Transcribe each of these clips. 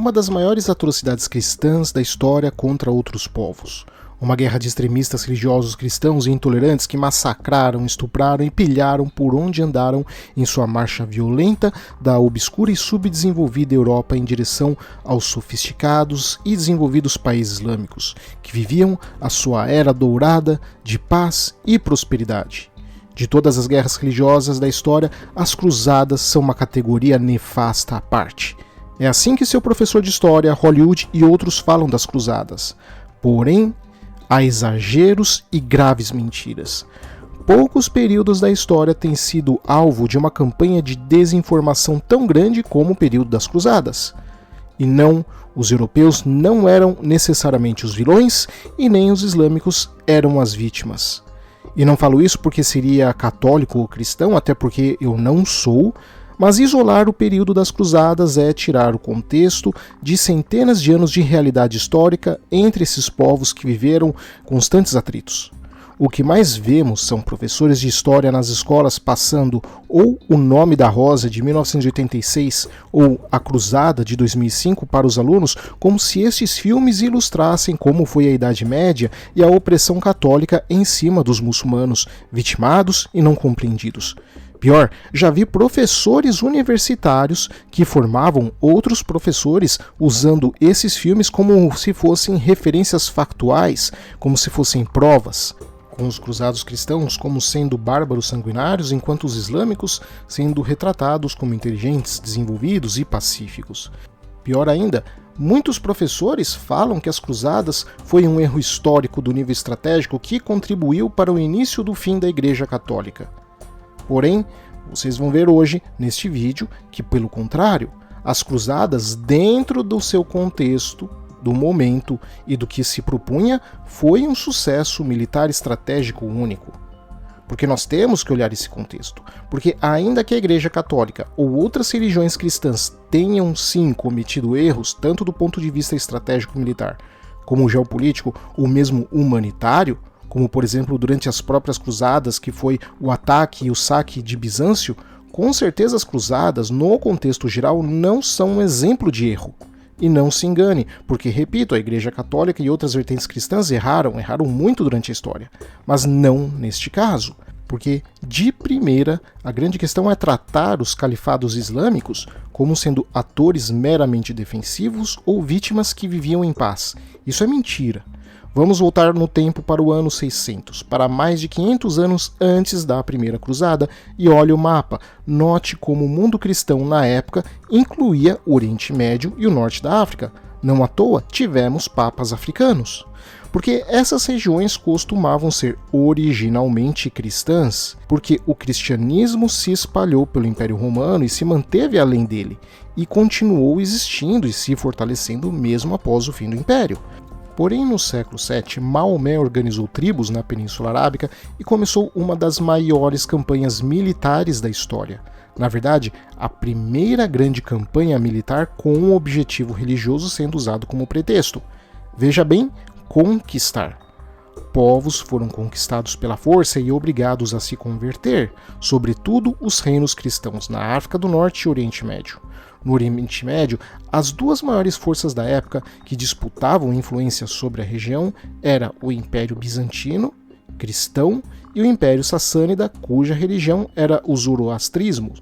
uma das maiores atrocidades cristãs da história contra outros povos. Uma guerra de extremistas religiosos cristãos e intolerantes que massacraram, estupraram e pilharam por onde andaram em sua marcha violenta da obscura e subdesenvolvida Europa em direção aos sofisticados e desenvolvidos países islâmicos, que viviam a sua era dourada de paz e prosperidade. De todas as guerras religiosas da história, as cruzadas são uma categoria nefasta à parte. É assim que seu professor de história, Hollywood e outros falam das cruzadas. Porém, há exageros e graves mentiras. Poucos períodos da história têm sido alvo de uma campanha de desinformação tão grande como o período das cruzadas. E não, os europeus não eram necessariamente os vilões e nem os islâmicos eram as vítimas. E não falo isso porque seria católico ou cristão, até porque eu não sou, mas isolar o período das cruzadas é tirar o contexto de centenas de anos de realidade histórica entre esses povos que viveram constantes atritos. O que mais vemos são professores de história nas escolas passando ou O Nome da Rosa de 1986 ou A Cruzada de 2005 para os alunos, como se estes filmes ilustrassem como foi a Idade Média e a opressão católica em cima dos muçulmanos, vitimados e não compreendidos. Pior, já vi professores universitários que formavam outros professores usando esses filmes como se fossem referências factuais, como se fossem provas, com os cruzados cristãos como sendo bárbaros sanguinários, enquanto os islâmicos sendo retratados como inteligentes, desenvolvidos e pacíficos. Pior ainda, muitos professores falam que as cruzadas foi um erro histórico do nível estratégico que contribuiu para o início do fim da Igreja Católica. Porém, vocês vão ver hoje, neste vídeo, que pelo contrário, as cruzadas, dentro do seu contexto, do momento e do que se propunha, foi um sucesso militar estratégico único. Porque nós temos que olhar esse contexto. Porque ainda que a Igreja Católica ou outras religiões cristãs tenham sim cometido erros, tanto do ponto de vista estratégico militar, como geopolítico ou mesmo humanitário, como por exemplo durante as próprias cruzadas, que foi o ataque e o saque de Bizâncio, com certeza as cruzadas, no contexto geral, não são um exemplo de erro. E não se engane, porque, repito, a Igreja Católica e outras vertentes cristãs erraram muito durante a história, mas não neste caso. Porque, de primeira, a grande questão é tratar os califados islâmicos como sendo atores meramente defensivos ou vítimas que viviam em paz. Isso é mentira. Vamos voltar no tempo para o ano 600, para mais de 500 anos antes da Primeira Cruzada, e olhe o mapa. Note como o mundo cristão na época incluía o Oriente Médio e o Norte da África. Não à toa tivemos papas africanos. Porque essas regiões costumavam ser originalmente cristãs, porque o cristianismo se espalhou pelo Império Romano e se manteve além dele, e continuou existindo e se fortalecendo mesmo após o fim do Império. Porém, no século VII, Maomé organizou tribos na Península Arábica e começou uma das maiores campanhas militares da história. Na verdade, a primeira grande campanha militar com um objetivo religioso sendo usado como pretexto. Veja bem, conquistar. Povos foram conquistados pela força e obrigados a se converter, sobretudo os reinos cristãos na África do Norte e Oriente Médio. No Oriente Médio, as duas maiores forças da época que disputavam influência sobre a região eram o Império Bizantino, cristão, e o Império Sassânida, cuja religião era o zoroastrismo.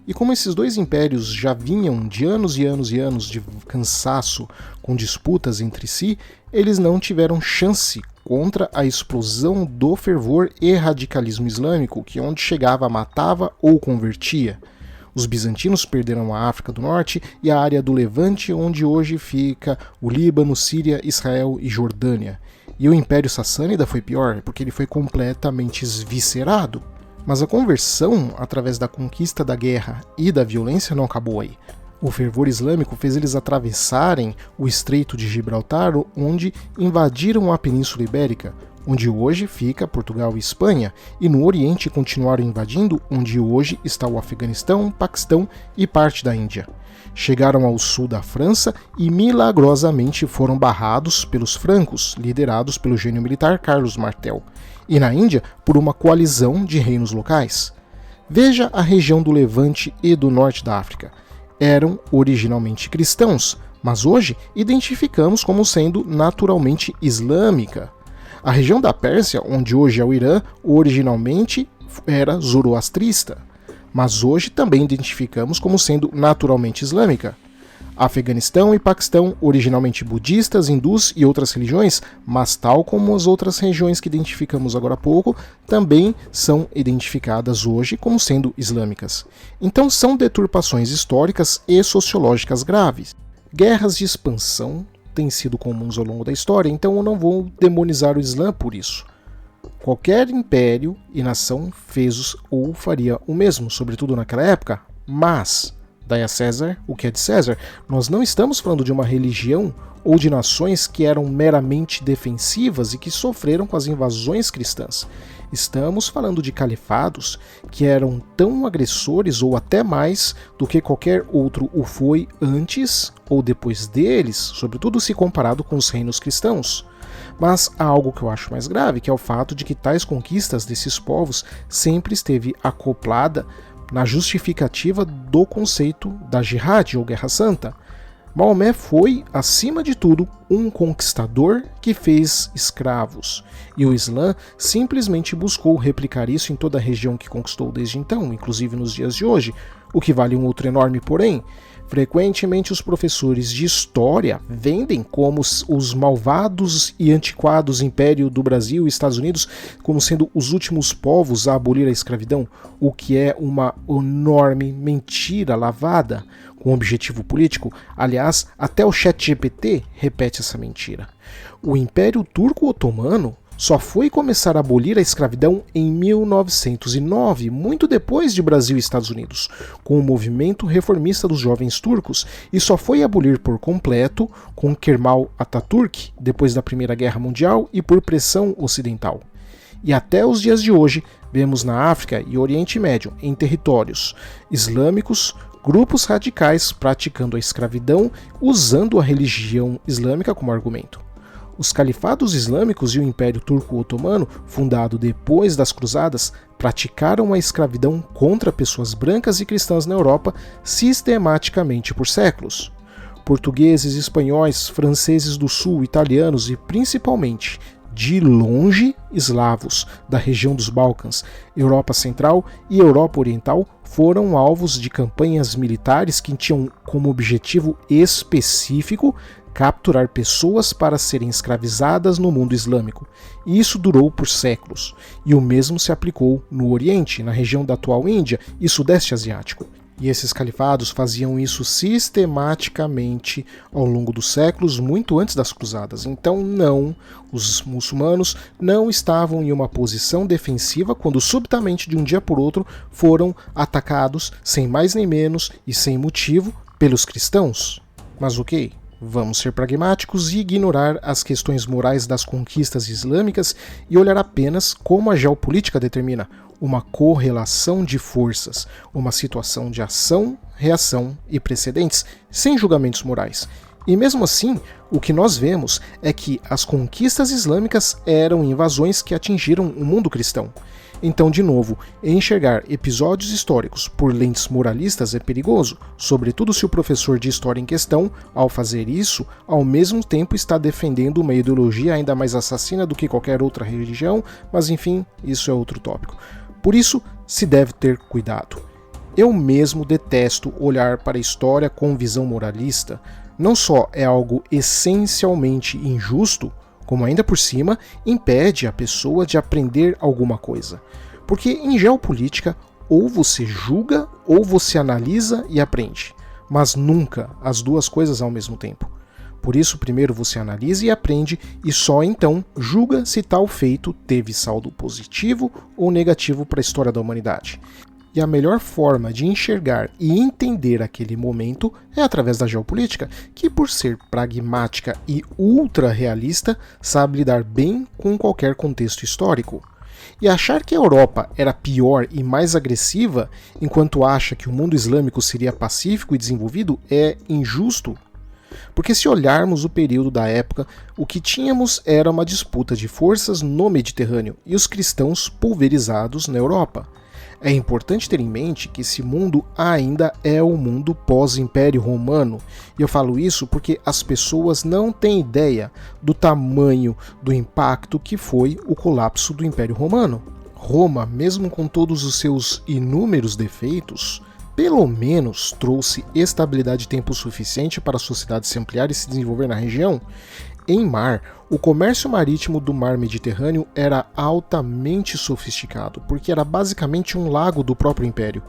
E como esses dois impérios já vinham de anos e anos e anos de cansaço com disputas entre si, eles não tiveram chance contra a explosão do fervor e radicalismo islâmico, que onde chegava matava ou convertia. Os bizantinos perderam a África do Norte e a área do Levante, onde hoje fica o Líbano, Síria, Israel e Jordânia. E o Império Sassânida foi pior, porque ele foi completamente esviscerado. Mas a conversão, através da conquista da guerra e da violência, não acabou aí. O fervor islâmico fez eles atravessarem o Estreito de Gibraltar, onde invadiram a Península Ibérica, onde hoje fica Portugal e Espanha, e no Oriente continuaram invadindo, onde hoje está o Afeganistão, Paquistão e parte da Índia. Chegaram ao sul da França e milagrosamente foram barrados pelos francos, liderados pelo gênio militar Carlos Martel, e na Índia por uma coalizão de reinos locais. Veja a região do Levante e do norte da África. Eram originalmente cristãos, mas hoje identificamos como sendo naturalmente islâmica. A região da Pérsia, onde hoje é o Irã, originalmente era zoroastrista, mas hoje também identificamos como sendo naturalmente islâmica. Afeganistão e Paquistão, originalmente budistas, hindus e outras religiões, mas tal como as outras regiões que identificamos agora há pouco, também são identificadas hoje como sendo islâmicas. Então são deturpações históricas e sociológicas graves. Guerras de expansão têm sido comuns ao longo da história, então eu não vou demonizar o Islã por isso. Qualquer império e nação fez ou faria o mesmo, sobretudo naquela época, mas dai a César o que é de César. Nós não estamos falando de uma religião ou de nações que eram meramente defensivas e que sofreram com as invasões cristãs. Estamos falando de califados que eram tão agressores ou até mais do que qualquer outro o foi antes ou depois deles, sobretudo se comparado com os reinos cristãos. Mas há algo que eu acho mais grave, que é o fato de que tais conquistas desses povos sempre esteve acoplada na justificativa do conceito da jihad ou guerra santa. Maomé foi, acima de tudo, um conquistador que fez escravos, e o Islã simplesmente buscou replicar isso em toda a região que conquistou desde então, inclusive nos dias de hoje, o que vale um outro enorme porém. Frequentemente os professores de história vendem como os malvados e antiquados Império do Brasil e Estados Unidos como sendo os últimos povos a abolir a escravidão, o que é uma enorme mentira lavada com objetivo político. Aliás, até o ChatGPT repete essa mentira. O Império Turco-Otomano só foi começar a abolir a escravidão em 1909, muito depois de Brasil e Estados Unidos, com o movimento reformista dos jovens turcos, e só foi abolir por completo com Kemal Atatürk, depois da Primeira Guerra Mundial e por pressão ocidental. E até os dias de hoje, vemos na África e Oriente Médio, em territórios islâmicos, grupos radicais praticando a escravidão usando a religião islâmica como argumento. Os califados islâmicos e o Império Turco-Otomano, fundado depois das Cruzadas, praticaram a escravidão contra pessoas brancas e cristãs na Europa sistematicamente por séculos. Portugueses, espanhóis, franceses do sul, italianos e principalmente, de longe, eslavos da região dos Balcãs, Europa Central e Europa Oriental foram alvos de campanhas militares que tinham como objetivo específico capturar pessoas para serem escravizadas no mundo islâmico. E isso durou por séculos. E o mesmo se aplicou no Oriente, na região da atual Índia e Sudeste Asiático. E esses califados faziam isso sistematicamente ao longo dos séculos, muito antes das cruzadas. Então não, os muçulmanos não estavam em uma posição defensiva quando subitamente de um dia por outro foram atacados sem mais nem menos e sem motivo pelos cristãos. Mas ok, vamos ser pragmáticos e ignorar as questões morais das conquistas islâmicas e olhar apenas como a geopolítica determina uma correlação de forças, uma situação de ação, reação e precedentes, sem julgamentos morais. E mesmo assim, o que nós vemos é que as conquistas islâmicas eram invasões que atingiram o mundo cristão. Então, de novo, enxergar episódios históricos por lentes moralistas é perigoso, sobretudo se o professor de história em questão, ao fazer isso, ao mesmo tempo está defendendo uma ideologia ainda mais assassina do que qualquer outra religião, mas enfim, isso é outro tópico. Por isso, se deve ter cuidado. Eu mesmo detesto olhar para a história com visão moralista. Não só é algo essencialmente injusto, como ainda por cima impede a pessoa de aprender alguma coisa. Porque em geopolítica, ou você julga, ou você analisa e aprende, mas nunca as duas coisas ao mesmo tempo. Por isso, primeiro você analisa e aprende, e só então julga se tal feito teve saldo positivo ou negativo para a história da humanidade. E a melhor forma de enxergar e entender aquele momento é através da geopolítica, que por ser pragmática e ultra-realista, sabe lidar bem com qualquer contexto histórico. E achar que a Europa era pior e mais agressiva, enquanto acha que o mundo islâmico seria pacífico e desenvolvido, é injusto. Porque se olharmos o período da época, o que tínhamos era uma disputa de forças no Mediterrâneo e os cristãos pulverizados na Europa. É importante ter em mente que esse mundo ainda é o mundo pós-Império Romano, e eu falo isso porque as pessoas não têm ideia do tamanho do impacto que foi o colapso do Império Romano. Roma, mesmo com todos os seus inúmeros defeitos, pelo menos trouxe estabilidade e tempo suficiente para a sociedade se ampliar e se desenvolver na região. Em mar, o comércio marítimo do mar Mediterrâneo era altamente sofisticado, porque era basicamente um lago do próprio império.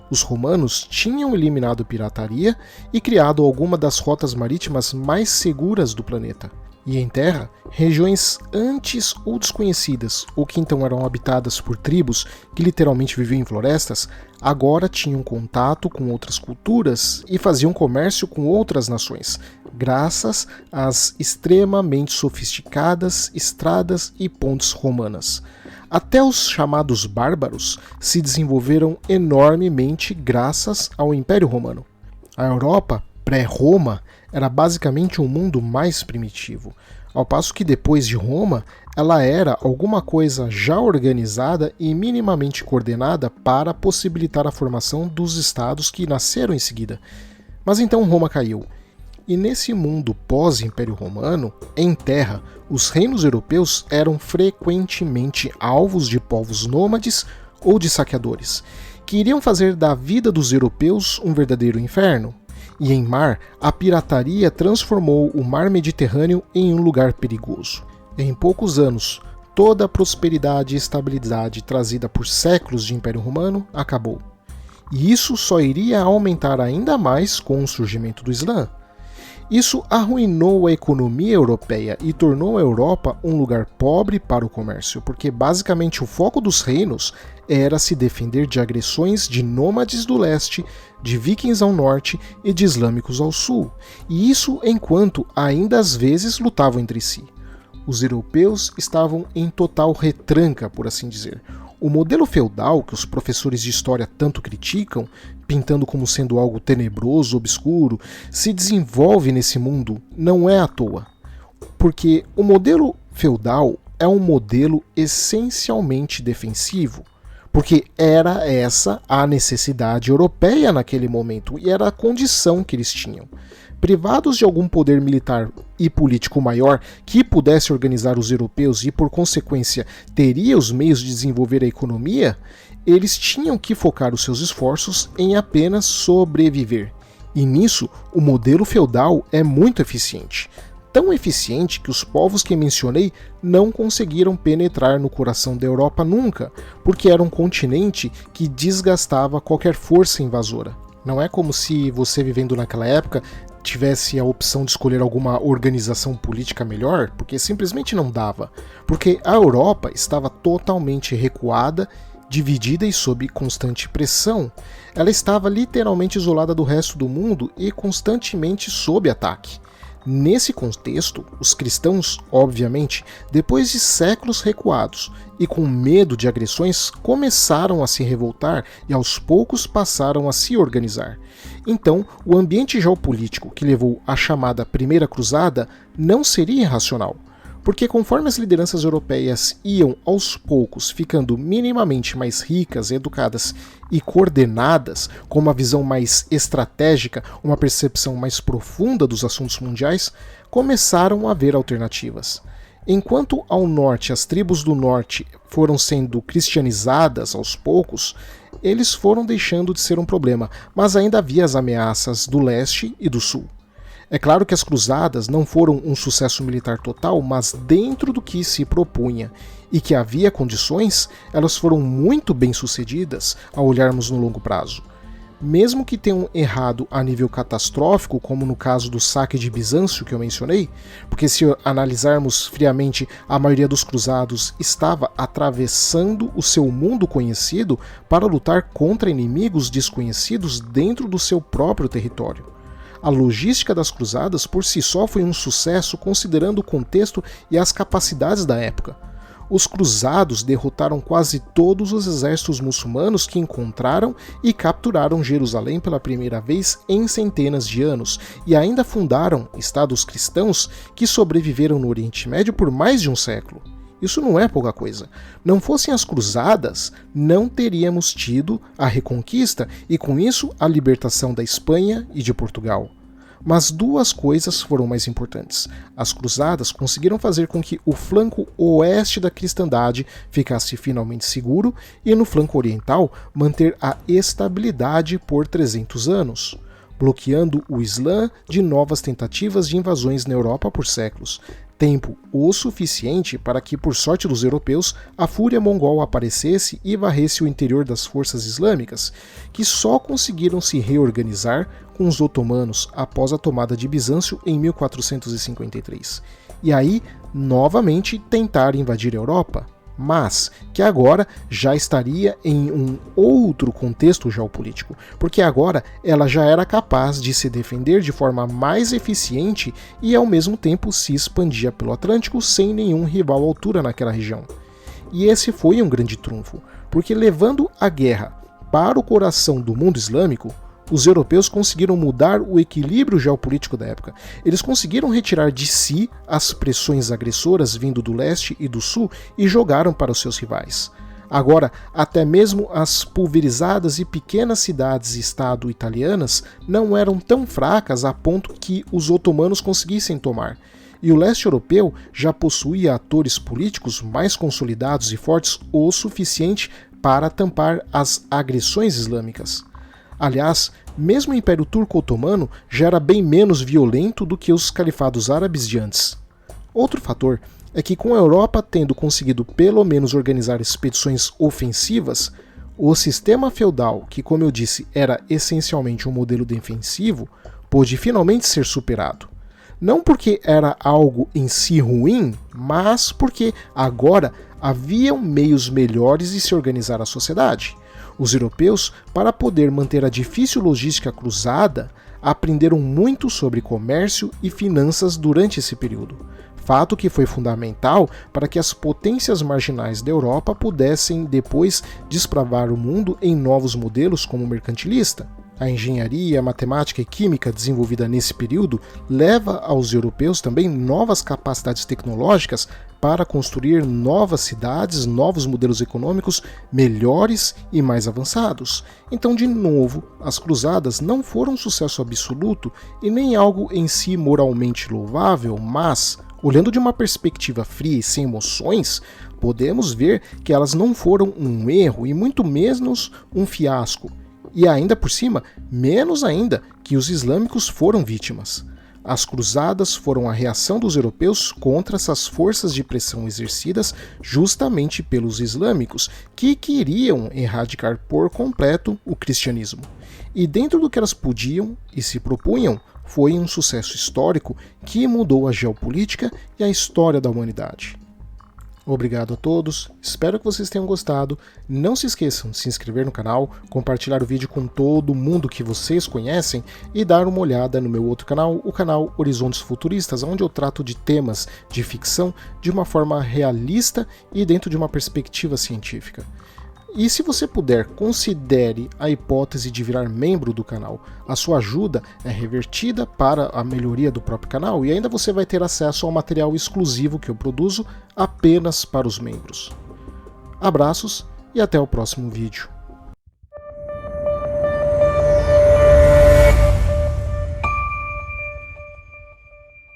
Os romanos tinham eliminado a pirataria e criado alguma das rotas marítimas mais seguras do planeta. E em terra, regiões antes ou desconhecidas, ou que então eram habitadas por tribos que literalmente viviam em florestas, agora tinham contato com outras culturas e faziam comércio com outras nações, graças às extremamente sofisticadas estradas e pontes romanas. Até os chamados bárbaros se desenvolveram enormemente graças ao Império Romano. A Europa, pré-Roma, era basicamente um mundo mais primitivo, ao passo que depois de Roma, ela era alguma coisa já organizada e minimamente coordenada para possibilitar a formação dos estados que nasceram em seguida. Mas então Roma caiu. E nesse mundo pós-Império Romano, em terra, os reinos europeus eram frequentemente alvos de povos nômades ou de saqueadores, que iriam fazer da vida dos europeus um verdadeiro inferno. E em mar, a pirataria transformou o mar Mediterrâneo em um lugar perigoso. Em poucos anos, toda a prosperidade e estabilidade trazida por séculos de Império Romano acabou. E isso só iria aumentar ainda mais com o surgimento do Islã. Isso arruinou a economia europeia e tornou a Europa um lugar pobre para o comércio, porque basicamente o foco dos reinos era se defender de agressões de nômades do leste, de vikings ao norte e de islâmicos ao sul, e isso enquanto ainda às vezes lutavam entre si. Os europeus estavam em total retranca, por assim dizer. O modelo feudal, que os professores de história tanto criticam, pintando como sendo algo tenebroso, obscuro, se desenvolve nesse mundo não é à toa. Porque o modelo feudal é um modelo essencialmente defensivo. Porque era essa a necessidade europeia naquele momento e era a condição que eles tinham. Privados de algum poder militar e político maior que pudesse organizar os europeus e, por consequência, teria os meios de desenvolver a economia, eles tinham que focar os seus esforços em apenas sobreviver. E nisso, o modelo feudal é muito eficiente. Tão eficiente que os povos que mencionei não conseguiram penetrar no coração da Europa nunca, porque era um continente que desgastava qualquer força invasora. Não é como se você, vivendo naquela época, tivesse a opção de escolher alguma organização política melhor, porque simplesmente não dava. Porque a Europa estava totalmente recuada, dividida e sob constante pressão. Ela estava literalmente isolada do resto do mundo e constantemente sob ataque. Nesse contexto, os cristãos, obviamente, depois de séculos recuados e com medo de agressões, começaram a se revoltar e aos poucos passaram a se organizar. Então, o ambiente geopolítico que levou à chamada Primeira Cruzada não seria irracional, porque conforme as lideranças europeias iam aos poucos ficando minimamente mais ricas, educadas e coordenadas, com uma visão mais estratégica, uma percepção mais profunda dos assuntos mundiais, começaram a haver alternativas. Enquanto ao norte as tribos do norte foram sendo cristianizadas aos poucos, eles foram deixando de ser um problema, mas ainda havia as ameaças do leste e do sul. É claro que as cruzadas não foram um sucesso militar total, mas dentro do que se propunha e que havia condições, elas foram muito bem sucedidas ao olharmos no longo prazo. Mesmo que tenham errado a nível catastrófico, como no caso do saque de Bizâncio que eu mencionei, porque se analisarmos friamente, a maioria dos cruzados estava atravessando o seu mundo conhecido para lutar contra inimigos desconhecidos dentro do seu próprio território. A logística das cruzadas por si só foi um sucesso considerando o contexto e as capacidades da época. Os cruzados derrotaram quase todos os exércitos muçulmanos que encontraram e capturaram Jerusalém pela primeira vez em centenas de anos, e ainda fundaram estados cristãos que sobreviveram no Oriente Médio por mais de um século. Isso não é pouca coisa. Não fossem as cruzadas, não teríamos tido a Reconquista e, com isso, a libertação da Espanha e de Portugal. Mas duas coisas foram mais importantes. As cruzadas conseguiram fazer com que o flanco oeste da cristandade ficasse finalmente seguro e, no flanco oriental, manter a estabilidade por 300 anos, bloqueando o Islã de novas tentativas de invasões na Europa por séculos. Tempo o suficiente para que, por sorte dos europeus, a fúria mongol aparecesse e varresse o interior das forças islâmicas, que só conseguiram se reorganizar com os otomanos após a tomada de Bizâncio em 1453. E aí, novamente, tentar invadir a Europa, mas que agora já estaria em um outro contexto geopolítico, porque agora ela já era capaz de se defender de forma mais eficiente e ao mesmo tempo se expandia pelo Atlântico sem nenhum rival à altura naquela região. E esse foi um grande trunfo, porque levando a guerra para o coração do mundo islâmico, os europeus conseguiram mudar o equilíbrio geopolítico da época. Eles conseguiram retirar de si as pressões agressoras vindo do leste e do sul e jogaram para os seus rivais. Agora, até mesmo as pulverizadas e pequenas cidades-estado italianas não eram tão fracas a ponto que os otomanos conseguissem tomar. E o leste europeu já possuía atores políticos mais consolidados e fortes o suficiente para tampar as agressões islâmicas. Aliás, mesmo o Império Turco-Otomano já era bem menos violento do que os califados árabes de antes. Outro fator é que, com a Europa tendo conseguido pelo menos organizar expedições ofensivas, o sistema feudal, que, como eu disse, era essencialmente um modelo defensivo, pôde finalmente ser superado. Não porque era algo em si ruim, mas porque agora haviam meios melhores de se organizar a sociedade. Os europeus, para poder manter a difícil logística cruzada, aprenderam muito sobre comércio e finanças durante esse período, fato que foi fundamental para que as potências marginais da Europa pudessem depois desbravar o mundo em novos modelos como o mercantilista. A engenharia, a matemática e química desenvolvida nesse período leva aos europeus também novas capacidades tecnológicas para construir novas cidades, novos modelos econômicos melhores e mais avançados. Então, de novo, as cruzadas não foram um sucesso absoluto e nem algo em si moralmente louvável, mas, olhando de uma perspectiva fria e sem emoções, podemos ver que elas não foram um erro e muito menos um fiasco. E ainda por cima, menos ainda que os islâmicos foram vítimas. As cruzadas foram a reação dos europeus contra essas forças de pressão exercidas justamente pelos islâmicos, que queriam erradicar por completo o cristianismo. E dentro do que elas podiam e se propunham, foi um sucesso histórico que mudou a geopolítica e a história da humanidade. Obrigado a todos, espero que vocês tenham gostado. Não se esqueçam de se inscrever no canal, compartilhar o vídeo com todo mundo que vocês conhecem e dar uma olhada no meu outro canal, o canal Horizontes Futuristas, onde eu trato de temas de ficção de uma forma realista e dentro de uma perspectiva científica. E se você puder, considere a hipótese de virar membro do canal. A sua ajuda é revertida para a melhoria do próprio canal e ainda você vai ter acesso ao material exclusivo que eu produzo apenas para os membros. Abraços e até o próximo vídeo.